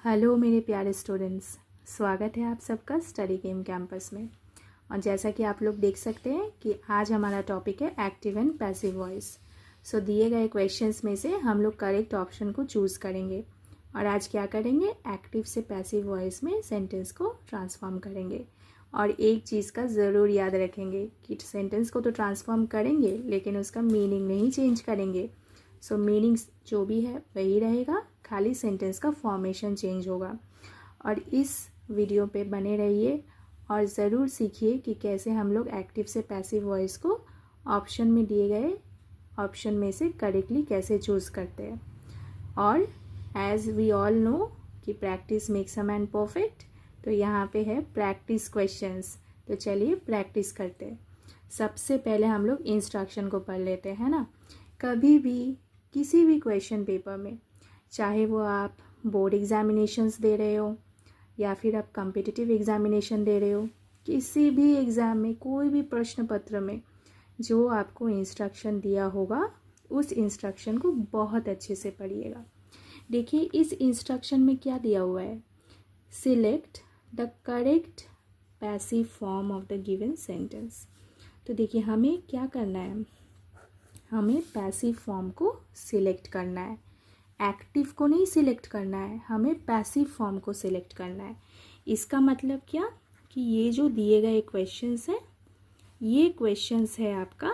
Hello मेरे प्यारे students, स्वागत है आप सबका स्टडी गेम कैंपस में। और जैसा कि आप लोग देख सकते हैं कि आज हमारा टॉपिक है एक्टिव एंड पैसिव वॉइस। सो दिए गए क्वेश्चंस में से हम लोग करेक्ट ऑप्शन को चूज़ करेंगे और आज क्या करेंगे, एक्टिव से पैसिव वॉइस में सेंटेंस को ट्रांसफॉर्म करेंगे। और एक चीज़ का ज़रूर याद रखेंगे कि सेंटेंस को तो ट्रांसफॉर्म करेंगे लेकिन उसका मीनिंग नहीं चेंज करेंगे। सो मीनिंग जो भी है वही रहेगा, खाली सेंटेंस का फॉर्मेशन चेंज होगा। और इस वीडियो पे बने रहिए और ज़रूर सीखिए कि कैसे हम लोग एक्टिव से पैसिव वॉइस को ऑप्शन में दिए गए ऑप्शन में से करेक्टली कैसे चूज़ करते हैं। और एज वी ऑल नो कि practice makes a man perfect, तो यहाँ पे है प्रैक्टिस क्वेश्चंस। तो चलिए प्रैक्टिस करते हैं। सबसे पहले हम लोग इंस्ट्रक्शन को पढ़ लेते हैं ना। कभी भी किसी भी क्वेश्चन पेपर में, चाहे वो आप बोर्ड एग्जामिनेशंस दे रहे हो या फिर आप कॉम्पिटिटिव एग्जामिनेशन दे रहे हो, किसी भी एग्ज़ाम में कोई भी प्रश्न पत्र में जो आपको इंस्ट्रक्शन दिया होगा उस इंस्ट्रक्शन को बहुत अच्छे से पढ़िएगा। देखिए इस इंस्ट्रक्शन में क्या दिया हुआ है, select the correct passive form of the given sentence. तो देखिए हमें क्या करना है, हमें पैसिव फॉर्म को सिलेक्ट करना है, एक्टिव को नहीं सिलेक्ट करना है, हमें पैसिव फॉर्म को सिलेक्ट करना है। इसका मतलब क्या कि ये जो दिए गए क्वेश्चंस हैं, ये क्वेश्चंस है आपका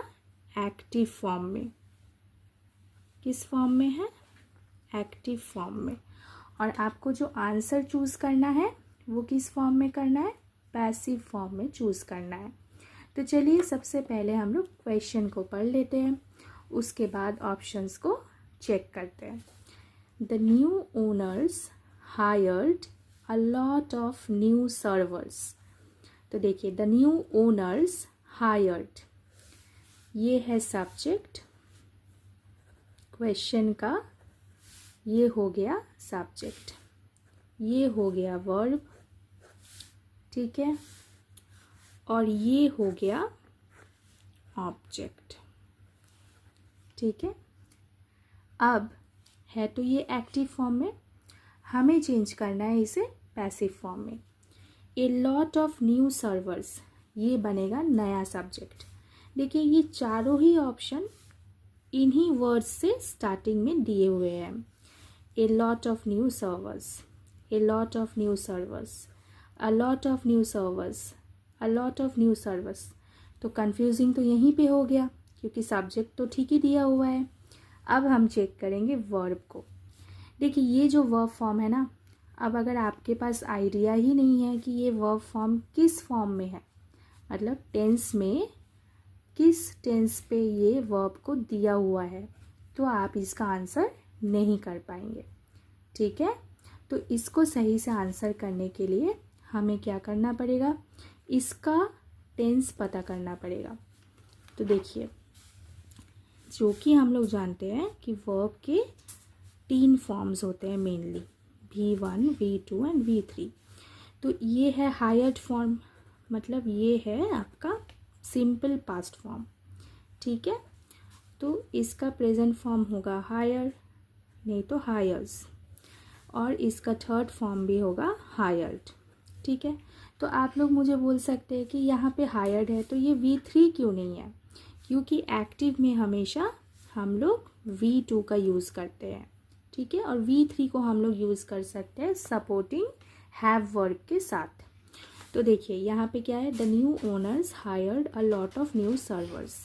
एक्टिव फॉर्म में। किस फॉर्म में है? एक्टिव फॉर्म में। और आपको जो आंसर चूज़ करना है वो किस फॉर्म में करना है? पैसिव फॉर्म में चूज़ करना है। तो चलिए सबसे पहले हम लोग क्वेश्चन को पढ़ लेते हैं, उसके बाद ऑप्शंस को चेक करते हैं। The new owners hired a lot of new servers. तो देखिए the new owners hired, ये है सब्जेक्ट क्वेश्चन का, ये हो गया सब्जेक्ट, ये हो गया वर्ब, ठीक है, और ये हो गया ऑब्जेक्ट, ठीक है। अब है तो ये एक्टिव फॉर्म में, हमें चेंज करना है इसे पैसिव फॉर्म में। ए लॉट ऑफ न्यू सर्वर्स, ये बनेगा नया सब्जेक्ट। देखिए ये चारों ही ऑप्शन इन्हीं वर्ड्स से स्टार्टिंग में दिए हुए हैं। ए lot of new servers, A lot of new servers, a lot of new servers, a lot of new servers. तो कंफ्यूजिंग तो यहीं पे हो गया क्योंकि सब्जेक्ट तो ठीक ही दिया हुआ है। अब हम चेक करेंगे वर्ब को। देखिए ये जो वर्ब फॉर्म है ना, अब अगर आपके पास आइडिया ही नहीं है कि ये वर्ब फॉर्म किस फॉर्म में है, मतलब टेंस में किस टेंस पे ये वर्ब को दिया हुआ है, तो आप इसका आंसर नहीं कर पाएंगे, ठीक है। तो इसको सही से आंसर करने के लिए हमें क्या करना पड़ेगा, इसका टेंस पता करना पड़ेगा। तो देखिए जो कि हम लोग जानते हैं कि वर्ब के 3 फॉर्म्स होते हैं mainly, V1, V2 and V3। तो ये है हायर्ड फॉर्म, मतलब ये है आपका सिंपल पास्ट फॉर्म, ठीक है। तो इसका प्रेजेंट फॉर्म होगा हायर, नहीं तो हायर्स, और इसका थर्ड फॉर्म भी होगा हायर्ड, ठीक है। तो आप लोग मुझे बोल सकते हैं कि यहाँ पे हायर्ड है तो ये V3 क्यों नहीं है, क्योंकि एक्टिव में हमेशा हम लोग V2 का यूज़ करते हैं, ठीक है, और V3 को हम लोग यूज़ कर सकते हैं सपोर्टिंग हैव वर्ब के साथ। तो देखिए यहाँ पे क्या है, the new owners hired a lot of new servers.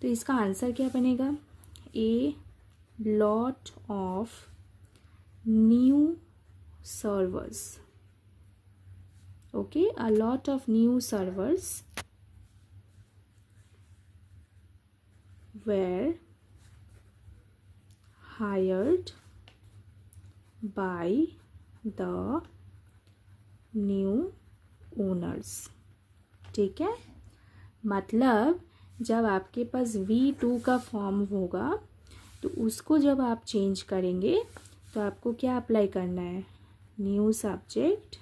तो इसका आंसर क्या बनेगा, ए lot of new servers, okay, a lot of new servers were hired by the new owners, ठीक है। मतलब जब आपके पास V2 का फॉर्म होगा तो उसको जब आप चेंज करेंगे तो आपको क्या अप्लाई करना है, न्यू सब्जेक्ट,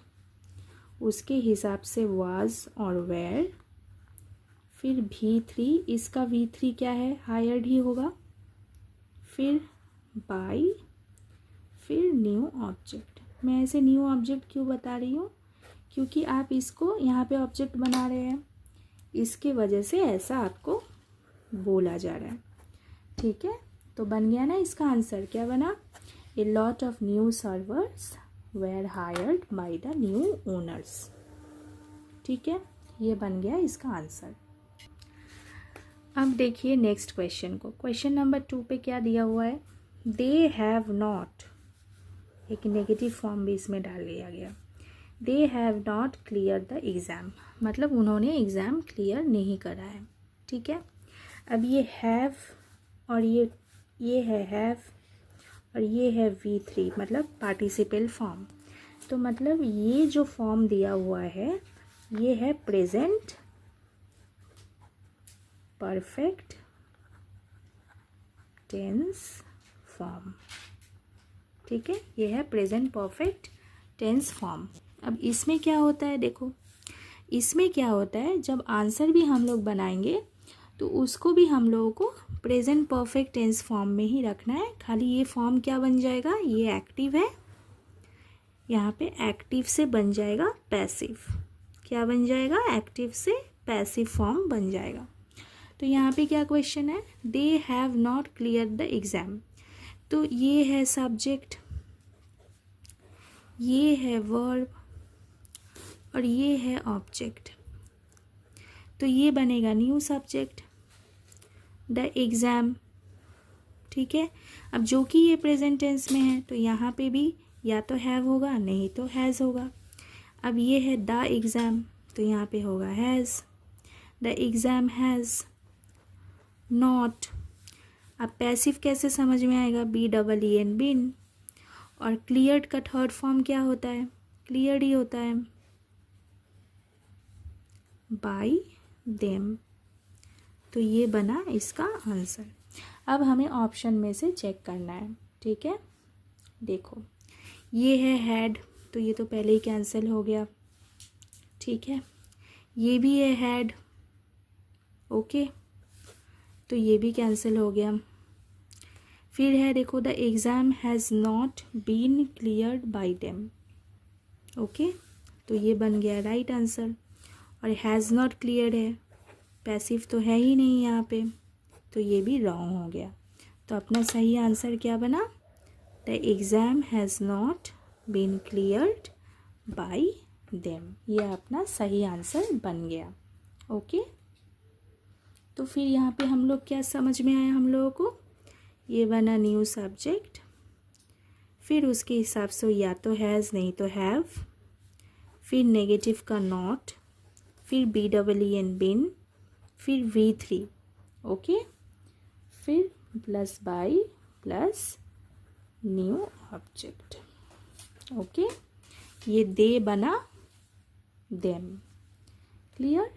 उसके हिसाब से was और were, फिर V3, इसका V3 क्या है, हायर्ड ही होगा, फिर बाय, फिर न्यू ऑब्जेक्ट, मैं ऐसे न्यू ऑब्जेक्ट क्यों बता रही हूँ, क्योंकि आप इसको यहाँ पे ऑब्जेक्ट बना रहे हैं, इसके वजह से ऐसा आपको बोला जा रहा है। ठीक है, तो बन गया ना इसका आंसर। क्या बना? A lot of new servers were hired by the new owners. ठीक है, ये बन गया इसका आंसर। अब देखिए नेक्स्ट क्वेश्चन को। क्वेश्चन नंबर 2 पे क्या दिया हुआ है? दे हैव नॉट, एक नेगेटिव फॉर्म भी इसमें डाल दिया गया। They have not clear the exam, मतलब उन्होंने एग्ज़ाम क्लियर नहीं करा है। ठीक है, अब ये हैव और ये है हैव और ये है V3, मतलब पार्टिसिपल फॉर्म। तो मतलब ये जो फॉर्म दिया हुआ है ये है प्रेजेंट परफेक्ट टेंस फॉर्म। ठीक है, ये है प्रेजेंट परफेक्ट टेंस फॉर्म। अब इसमें क्या होता है, देखो इसमें क्या होता है, जब आंसर भी हम लोग बनाएंगे तो उसको भी हम लोगों को प्रेजेंट परफेक्ट टेंस फॉर्म में ही रखना है। खाली ये फॉर्म क्या बन जाएगा, ये एक्टिव है, यहाँ पे एक्टिव से बन जाएगा पैसिव। क्या बन जाएगा? एक्टिव से पैसिव फॉर्म बन जाएगा। तो यहाँ पे क्या क्वेश्चन है? They have not clear the exam. तो ये है सब्जेक्ट, ये है वर्ब और ये है ऑब्जेक्ट। तो ये बनेगा न्यू सब्जेक्ट, द एग्ज़ाम। ठीक है, अब जो कि ये प्रेजेंट टेंस में है तो यहाँ पे भी या तो हैव होगा नहीं तो हैज़ होगा। अब ये है द एग्ज़ाम, तो यहाँ पे होगा has. The exam has not. अब पैसिव कैसे समझ में आएगा? BEEN been. और क्लियर्ड का थर्ड फॉर्म क्या होता है? क्लियर्ड ही होता है, बाय देम। तो ये बना इसका आंसर। अब हमें ऑप्शन में से चेक करना है। ठीक है, देखो ये है हैड, तो ये तो पहले ही कैंसिल हो गया। ठीक है, ये भी है हैड, ओके, तो ये भी कैंसिल हो गया। फिर है देखो the exam has not been cleared by them, okay, तो ये बन गया राइट आंसर। और हैज़ नॉट क्लियर्ड है, पैसिव तो है ही नहीं यहाँ पे, तो ये भी रॉन्ग हो गया। तो अपना सही आंसर क्या बना? The exam has not been cleared by them. ये अपना सही आंसर बन गया। ओके, तो फिर यहाँ पे हम लोग क्या समझ में आया हम लोगों को? ये बना न्यू सब्जेक्ट, फिर उसके हिसाब से या तो हैज़ नहीं तो हैव, फिर नेगेटिव का नॉट, फिर BEEN बिन, फिर V3, ओके, फिर plus by plus new object. Okay, ये दे बना देम। क्लियर?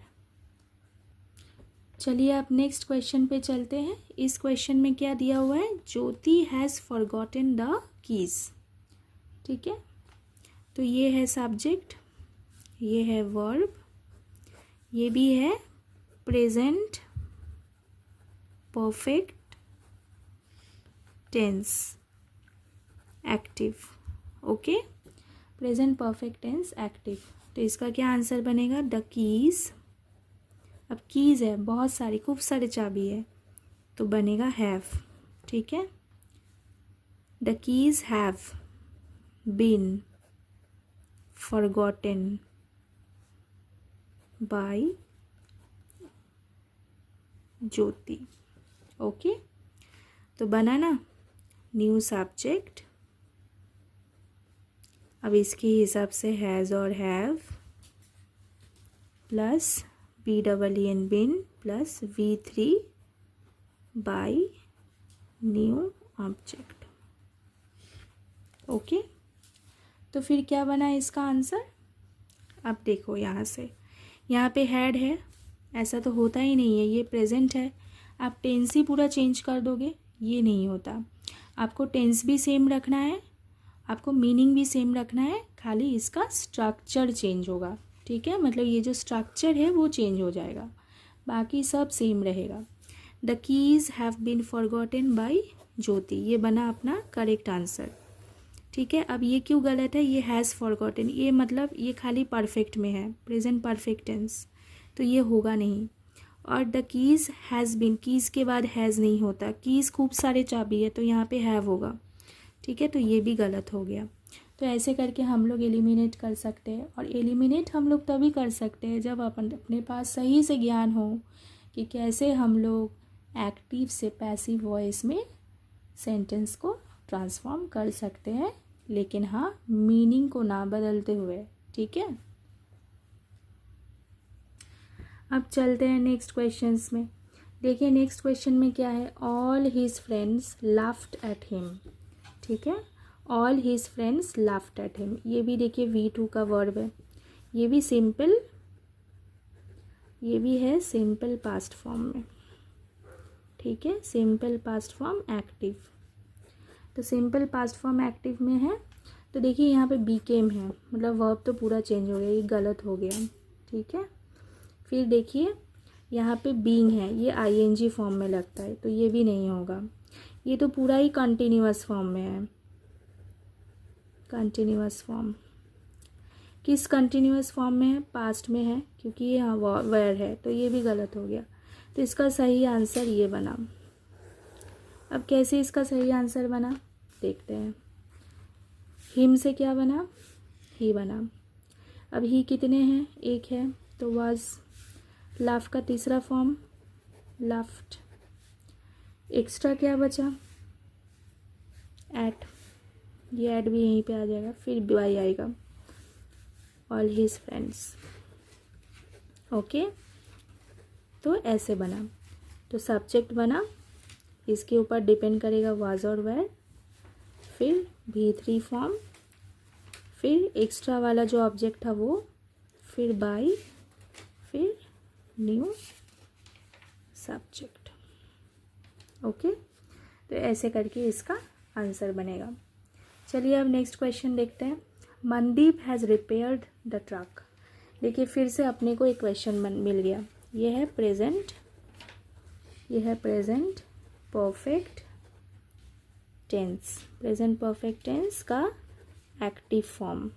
चलिए आप नेक्स्ट क्वेश्चन पे चलते हैं। इस क्वेश्चन में क्या दिया हुआ है? ज्योति हैज़ फॉरगॉटन द कीज़। ठीक है, तो ये है सब्जेक्ट, ये है वर्ब, ये भी है present perfect tense active. Okay, present perfect tense active. तो इसका क्या आंसर बनेगा? The keys. अब कीज़ है बहुत सारी, खूब सारे चाबी है, तो बनेगा हैव। ठीक है, the keys have been forgotten by Jyoti. Okay, तो बना ना न्यू सब्जेक्ट। अब इसके हिसाब से हैज़ और have plus BEEN been plus V3 by new object. Okay, तो फिर क्या बना इसका आंसर? अब देखो यहाँ से, यहाँ पे हैड है, ऐसा तो होता ही नहीं है, ये प्रेजेंट है। आप टेंस ही पूरा चेंज कर दोगे, ये नहीं होता। आपको टेंस भी सेम रखना है, आपको मीनिंग भी सेम रखना है, खाली इसका स्ट्रक्चर चेंज होगा। ठीक है, मतलब ये जो स्ट्रक्चर है वो चेंज हो जाएगा, बाकी सब सेम रहेगा। The keys have been forgotten by Jyoti, ये बना अपना करेक्ट आंसर। ठीक है। अब ये क्यों गलत है, ये हैज़ फॉरगॉटन, ये मतलब ये खाली परफेक्ट में है, प्रेजेंट परफेक्ट टेंस, तो ये होगा नहीं। और the keys has been, keys के बाद हैज़ नहीं होता, कीज़ खूब सारे चाबी है तो यहाँ पे हैव होगा। ठीक है, तो ये भी गलत हो गया। तो ऐसे करके हम लोग एलिमिनेट कर सकते हैं। और एलिमिनेट हम लोग तभी कर सकते हैं जब अपने पास सही से ज्ञान हो कि कैसे हम लोग एक्टिव से पैसिव वॉइस में सेंटेंस को ट्रांसफॉर्म कर सकते हैं, लेकिन हाँ मीनिंग को ना बदलते हुए। ठीक है, अब चलते हैं नेक्स्ट क्वेश्चंस में। देखिए नेक्स्ट क्वेश्चन में क्या है, all his friends laughed at him. ठीक है, all his friends laughed at him, ये भी देखिए V2 का वर्ब है, ये भी सिंपल, ये भी है सिंपल पास्ट फॉर्म में। ठीक है, सिंपल पास्ट फॉर्म एक्टिव, तो सिंपल पास्ट फॉर्म एक्टिव में है। तो देखिए यहाँ पे बीकेम है, मतलब वर्ब तो पूरा चेंज हो गया, ये गलत हो गया। ठीक है, फिर देखिए यहाँ पे बीइंग है, ये आईएनजी फॉर्म में लगता है, तो ये भी नहीं होगा। ये तो पूरा ही कंटिन्यूअस फॉर्म में है, कंटिन्यूअस फॉर्म। किस कंटिन्यूअस फॉर्म में है, पास्ट में है, क्योंकि ये यहाँ वेयर है, तो ये भी गलत हो गया। तो इसका सही आंसर ये बना। अब कैसे इसका सही आंसर बना देखते हैं। हिम से क्या बना, ही बना। अब ही कितने हैं, एक है, तो वाज। लाफ का तीसरा फॉर्म लाफ्ट। एक्स्ट्रा क्या बचा, एट, ये ऐड भी यहीं पे आ जाएगा, फिर बाई आएगा, ऑल हिज फ्रेंड्स। ओके, तो ऐसे बना। तो सब्जेक्ट बना, इसके ऊपर डिपेंड करेगा वाज और वेयर, फिर V3 फॉर्म, फिर एक्स्ट्रा वाला जो ऑब्जेक्ट था वो, फिर बाई, फिर न्यू सब्जेक्ट। ओके, तो ऐसे करके इसका आंसर बनेगा। चलिए अब नेक्स्ट क्वेश्चन देखते हैं। Mandeep has repaired the truck. देखिए फिर से अपने को एक क्वेश्चन मिल गया। ये है प्रेजेंट, ये है present perfect tense, present perfect tense का एक्टिव फॉर्म।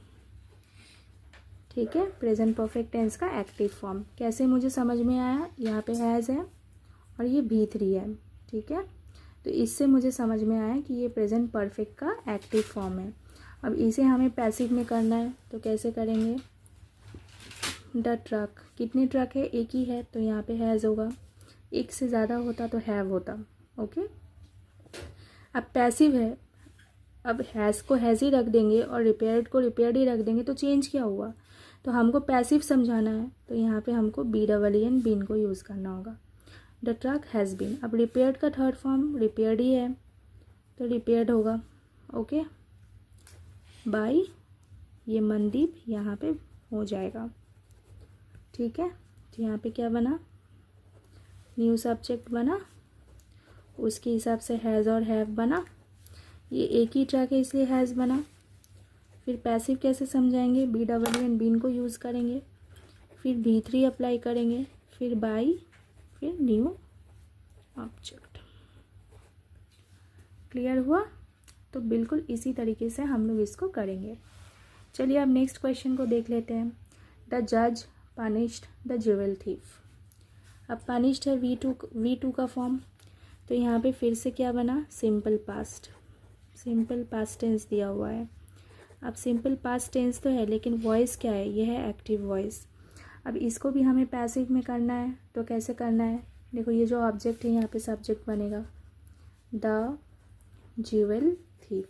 ठीक है, प्रेजेंट परफेक्ट टेंस का एक्टिव फॉर्म कैसे मुझे समझ में आया, यहाँ पे हैज़ है और ये V3 है। ठीक है, तो इससे मुझे समझ में आया कि ये प्रेजेंट परफेक्ट का एक्टिव फॉर्म है। अब इसे हमें पैसिव में करना है, तो कैसे करेंगे। द ट्रक, कितने ट्रक है, एक ही है, तो यहाँ पे हैज़ होगा, एक से ज़्यादा होता तो हैव होता। ओके, अब पैसिव है, अब हैज़ को हैज़ ही रख देंगे और रिपेयर्ड को रिपेयर्ड ही रख देंगे, तो चेंज क्या हुआ। तो हमको पैसिव समझाना है, तो यहाँ पे हमको BEEN बीन को यूज़ करना होगा। द ट्रक हैज़ बीन, अब रिपेयर्ड का थर्ड फॉर्म रिपेयर्ड ही है, तो रिपेयर्ड होगा। ओके, बाई, ये मनदीप यहाँ पे हो जाएगा। ठीक है, तो यहाँ पे क्या बना, न्यू सब्जेक्ट बना, उसके हिसाब से हैज़ और हैव बना। ये एक ही ट्रक है इसलिए हैज़ बना। फिर पैसिव कैसे समझाएंगे, BEEN बीन को यूज़ करेंगे, फिर V3 अप्लाई करेंगे, फिर बाई, फिर न्यू ऑब्जेक्ट। क्लियर हुआ। तो बिल्कुल इसी तरीके से हम लोग इसको करेंगे। चलिए अब नेक्स्ट क्वेश्चन को देख लेते हैं। द जज पनिश्ड द ज्वेल थीफ। अब पनिश्ड है V2 का फॉर्म, तो यहाँ पे फिर से क्या बना, simple past, simple past tense दिया हुआ है। अब सिंपल पास्ट टेंस तो है, लेकिन वॉइस क्या है, ये है एक्टिव वॉइस। अब इसको भी हमें पैसिव में करना है, तो कैसे करना है, देखो ये जो ऑब्जेक्ट है यहाँ पे सब्जेक्ट बनेगा, द ज्वेल थीफ।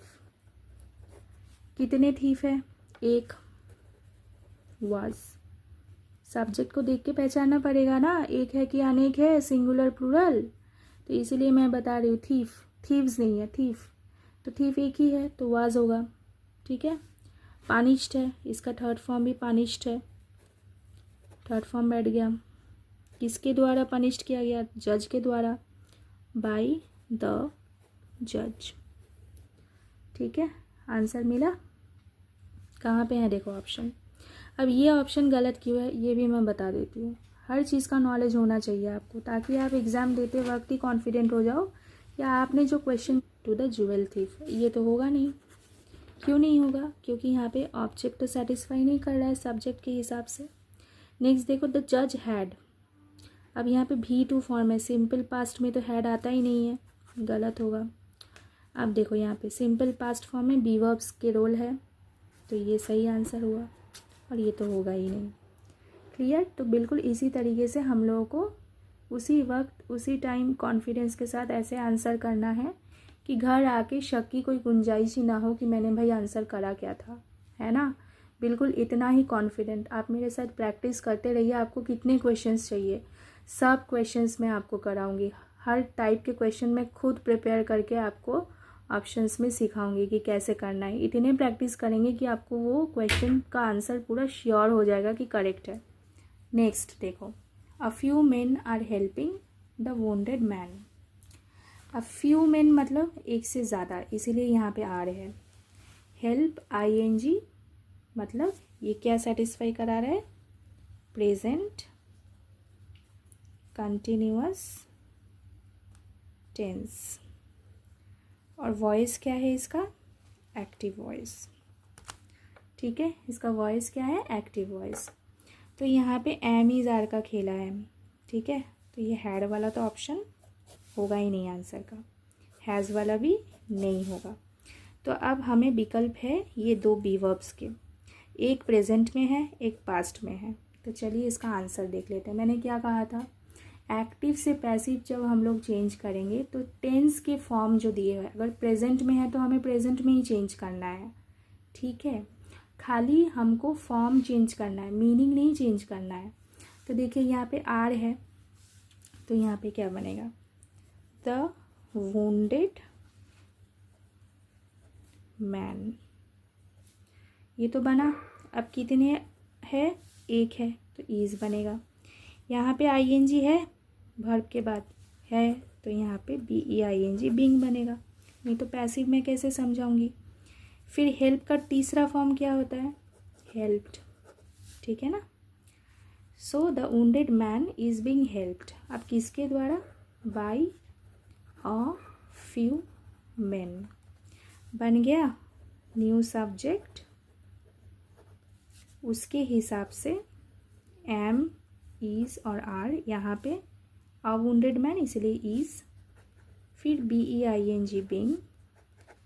कितने थीफ है, एक, वाज। सब्जेक्ट को देख के पहचानना पड़ेगा ना, एक है कि अनेक है, सिंगुलर प्लूरल, तो इसीलिए मैं बता रही हूँ थीफ, थीव्स नहीं है, थीफ। तो थीफ एक ही है, तो वाज होगा। ठीक है, पानिश्ड है, इसका थर्ड फॉर्म भी पानिश्ड है, थर्ड फॉर्म बैठ गया। किसके द्वारा पनिश्ड किया गया, जज के द्वारा, बाय द जज। ठीक है, आंसर मिला। कहाँ पे है देखो ऑप्शन। अब ये ऑप्शन गलत क्यों है ये भी मैं बता देती हूँ। हर चीज़ का नॉलेज होना चाहिए आपको, ताकि आप एग्ज़ाम देते वक्त ही कॉन्फिडेंट हो जाओ कि आपने जो question to the jewel thief, ये तो होगा नहीं। क्यों नहीं होगा? क्योंकि यहाँ पे ऑब्जेक्ट तो सेटिस्फाई नहीं कर रहा है सब्जेक्ट के हिसाब से। नेक्स्ट देखो, द जज हैड। अब यहाँ पे V2 फॉर्म है, सिंपल पास्ट में तो हैड आता ही नहीं है, गलत होगा। अब देखो यहाँ पे सिंपल पास्ट फॉर्म में बी वर्ब्स के रोल है, तो ये सही आंसर हुआ, और ये तो होगा ही नहीं। क्लियर? तो बिल्कुल इसी तरीके से हम लोगों को उसी वक्त उसी टाइम कॉन्फिडेंस के साथ ऐसे आंसर करना है कि घर आके शक की कोई गुंजाइश ही ना हो कि मैंने भाई आंसर करा क्या था, है ना। बिल्कुल इतना ही कॉन्फिडेंट आप मेरे साथ प्रैक्टिस करते रहिए। आपको कितने क्वेश्चंस चाहिए, सब क्वेश्चंस मैं आपको कराऊंगी। हर टाइप के क्वेश्चन मैं खुद प्रिपेयर करके आपको ऑप्शंस में सिखाऊंगी कि कैसे करना है। इतने प्रैक्टिस करेंगे कि आपको वो क्वेश्चन का आंसर पूरा श्योर हो जाएगा कि करेक्ट है। नेक्स्ट देखो, a few men are helping the wounded man. A few men मतलब एक से ज़्यादा, इसीलिए यहाँ पे आ रहे हैं। हेल्प ING मतलब ये क्या सेटिस्फाई करा रहा है? Present continuous tense. और वॉइस क्या है इसका? Active voice. ठीक है, इसका वॉइस क्या है? Active voice. तो यहाँ पे एम इज आर का खेला है, ठीक है। तो ये हैड वाला तो ऑप्शन होगा ही नहीं आंसर का, हैज़ वाला भी नहीं होगा। तो अब हमें विकल्प है ये दो बी वर्ब्स के, एक प्रेजेंट में है एक पास्ट में है। तो चलिए इसका आंसर देख लेते हैं। मैंने क्या कहा था, एक्टिव से पैसिव जब हम लोग चेंज करेंगे तो टेंस के फॉर्म जो दिए हुए, अगर प्रेजेंट में है तो हमें प्रेजेंट में ही चेंज करना है, ठीक है। खाली हमको फॉर्म चेंज करना है, मीनिंग नहीं चेंज करना है। तो देखिए यहाँ पे आर है, तो यहाँ पे क्या बनेगा? The wounded man. ये तो बना। अब कितने है? एक है, तो ईज बनेगा। यहाँ पे ING है वर्ब के बाद है, तो यहाँ पे BEING बिंग बनेगा, नहीं तो पैसिव में कैसे समझाऊंगी। फिर हेल्प का तीसरा फॉर्म क्या होता है? हेल्प्ड, ठीक है ना। So the wounded man is being helped. अब किसके द्वारा? By a few men. बन गया न्यू सब्जेक्ट, उसके हिसाब से एम इज और आर, यहाँ पे अ वुंडेड मैन इसलिए इज, फिर BEING बिंग,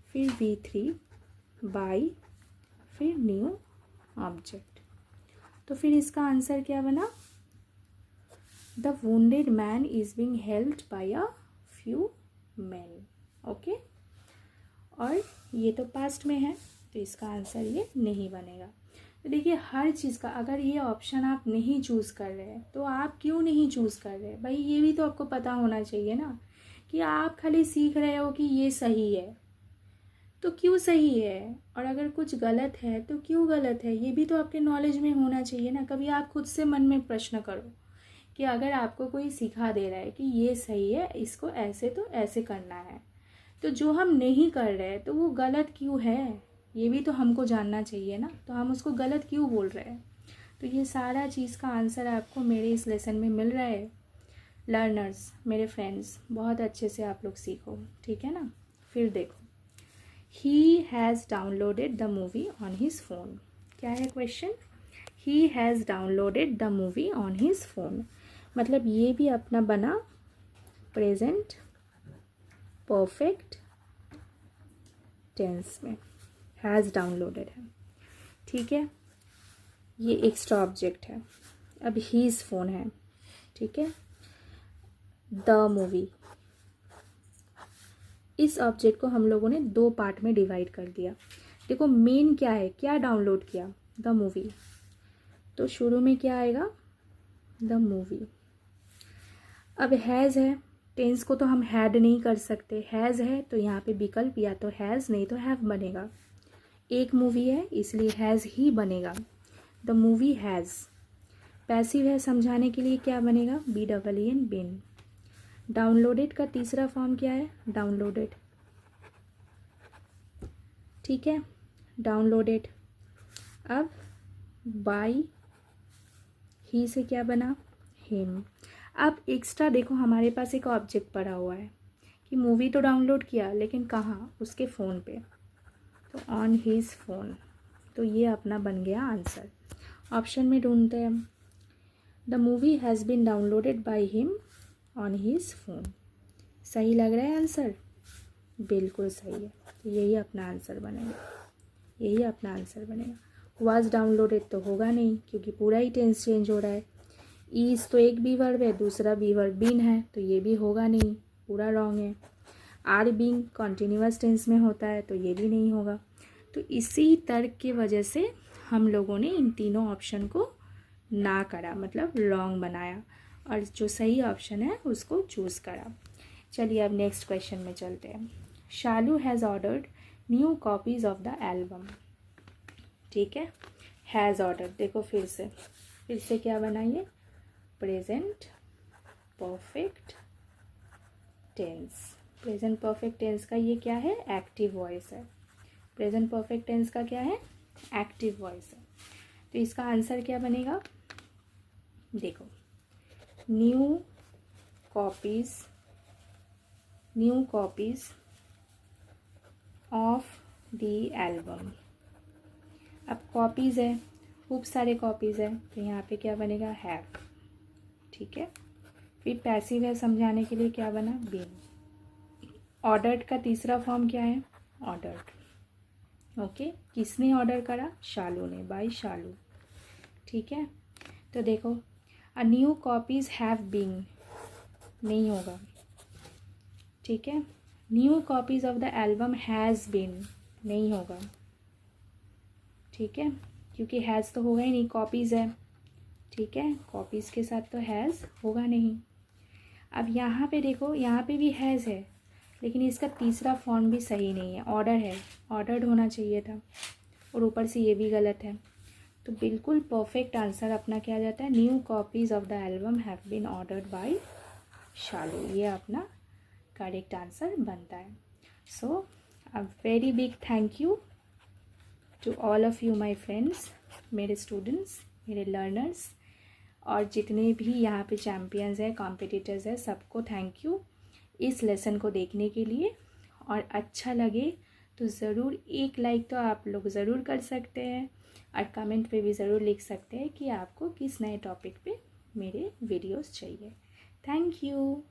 फिर V3 बाय, फिर न्यू ऑब्जेक्ट। तो फिर इसका आंसर क्या बना? The wounded man is being helped bye a few man. Okay, और ये तो पास्ट में है, तो इसका आंसर ये नहीं बनेगा। तो देखिए हर चीज़ का, अगर ये ऑप्शन आप नहीं चूज़ कर रहे हैं तो आप क्यों नहीं चूज़ कर रहे? भाई ये भी तो आपको पता होना चाहिए ना, कि आप खाली सीख रहे हो कि ये सही है तो क्यों सही है, और अगर कुछ गलत है तो क्यों गलत है, ये भी तो आपके नॉलेज में होना चाहिए ना। कभी आप खुद से मन में प्रश्न करो कि अगर आपको कोई सिखा दे रहा है कि ये सही है, इसको ऐसे तो ऐसे करना है, तो जो हम नहीं कर रहे तो वो गलत क्यों है, ये भी तो हमको जानना चाहिए ना। तो हम उसको गलत क्यों बोल रहे हैं? तो ये सारा चीज़ का आंसर आपको मेरे इस लेसन में मिल रहा है। लर्नर्स, मेरे फ्रेंड्स, बहुत अच्छे से आप लोग सीखो, ठीक है ना। फिर देखो, he has downloaded the movie on his phone. क्या है question? He has downloaded the movie on his phone, मतलब ये भी अपना बना प्रेजेंट परफेक्ट टेंस में, हैज़ डाउनलोडेड है, ठीक है। ये एक्स्ट्रा ऑब्जेक्ट है, अब हीज़ फ़ोन है, ठीक है। द मूवी, इस ऑब्जेक्ट को हम लोगों ने दो पार्ट में डिवाइड कर दिया। देखो मेन क्या है, क्या डाउनलोड किया? द मूवी, तो शुरू में क्या आएगा? The movie. अब हैज़ है, टेंस को तो हम हैड नहीं कर सकते, हैज़ है तो यहाँ पे विकल्प या तो हैज़ नहीं तो हैव बनेगा। एक मूवी है इसलिए हैज़ ही बनेगा, द मूवी हैज़। पैसिव है, समझाने के लिए क्या बनेगा? BEEN bin. डाउनलोडेड का तीसरा फॉर्म क्या है? डाउनलोडेड, ठीक है, डाउनलोडेड। अब बाय ही से क्या बना? हिम। अब एक्स्ट्रा देखो हमारे पास एक ऑब्जेक्ट पड़ा हुआ है कि मूवी तो डाउनलोड किया लेकिन कहाँ? उसके फ़ोन पे, तो ऑन हीज़ फ़ोन, तो ये अपना बन गया आंसर। ऑप्शन में ढूंढते हैं हम। The movie has been downloaded by him on his phone. सही लग रहा है आंसर? बिल्कुल सही है। तो यही अपना आंसर बनेगा, यही अपना आंसर बनेगा। वाज डाउनलोडेड तो होगा नहीं, क्योंकि पूरा ही टेंस चेंज हो रहा है। ईज तो एक बी वर्ब है, दूसरा बी वर्ब बीन है, तो ये भी होगा नहीं, पूरा रॉन्ग है। आर बीइंग कॉन्टिन्यूअस टेंस में होता है, तो ये भी नहीं होगा। तो इसी तर्क की वजह से हम लोगों ने इन तीनों ऑप्शन को ना करा, मतलब रॉन्ग बनाया, और जो सही ऑप्शन है उसको चूज़ करा। चलिए अब नेक्स्ट क्वेश्चन में चलते हैं। Shalu has ordered new copies of the album. ठीक है, हैज़ ऑर्डर, देखो फिर से क्या बनाइए, present perfect tense. Present perfect tense का ये क्या है, एक्टिव वॉइस है। प्रेजेंट परफेक्ट टेंस का क्या है, एक्टिव वॉइस है। तो इसका आंसर क्या बनेगा, देखो, new copies of the album. अब कॉपीज़ है, खूब सारे कॉपीज़ है, तो यहाँ पे क्या बनेगा, हैव। ठीक है, फिर पैसिव है, समझाने के लिए क्या बना, बीन। ऑर्डर्ड का तीसरा फॉर्म क्या है, ऑर्डर्ड। ओके, किसने ऑर्डर करा, शालू ने, बाय शालू। ठीक है, तो देखो, a new copies have been नहीं होगा। ठीक है, new copies of the album has been नहीं होगा। ठीक है, क्योंकि हैज़ तो होगा ही नहीं, कॉपीज़ है। ठीक है, कॉपीज़ के साथ तो हैज़ होगा नहीं। अब यहाँ पे देखो, यहाँ पे भी हैज़ है, लेकिन इसका तीसरा फॉर्म भी सही नहीं है, ऑर्डर है, ऑर्डर्ड होना चाहिए था, और ऊपर से ये भी गलत है। तो बिल्कुल परफेक्ट आंसर अपना क्या आ जाता है, new copies of the album have been ordered by Shalu, ये अपना करेक्ट आंसर बनता है। So a very big thank you to all of you my friends, मेरे स्टूडेंट्स, मेरे लर्नर्स, और जितने भी यहाँ पे चैम्पियंस हैं, कॉम्पिटिटर्स हैं, सबको थैंक यू इस लेसन को देखने के लिए। और अच्छा लगे तो ज़रूर एक लाइक तो आप लोग ज़रूर कर सकते हैं, और कमेंट पे भी ज़रूर लिख सकते हैं कि आपको किस नए टॉपिक पे मेरे वीडियोस चाहिए। Thank you.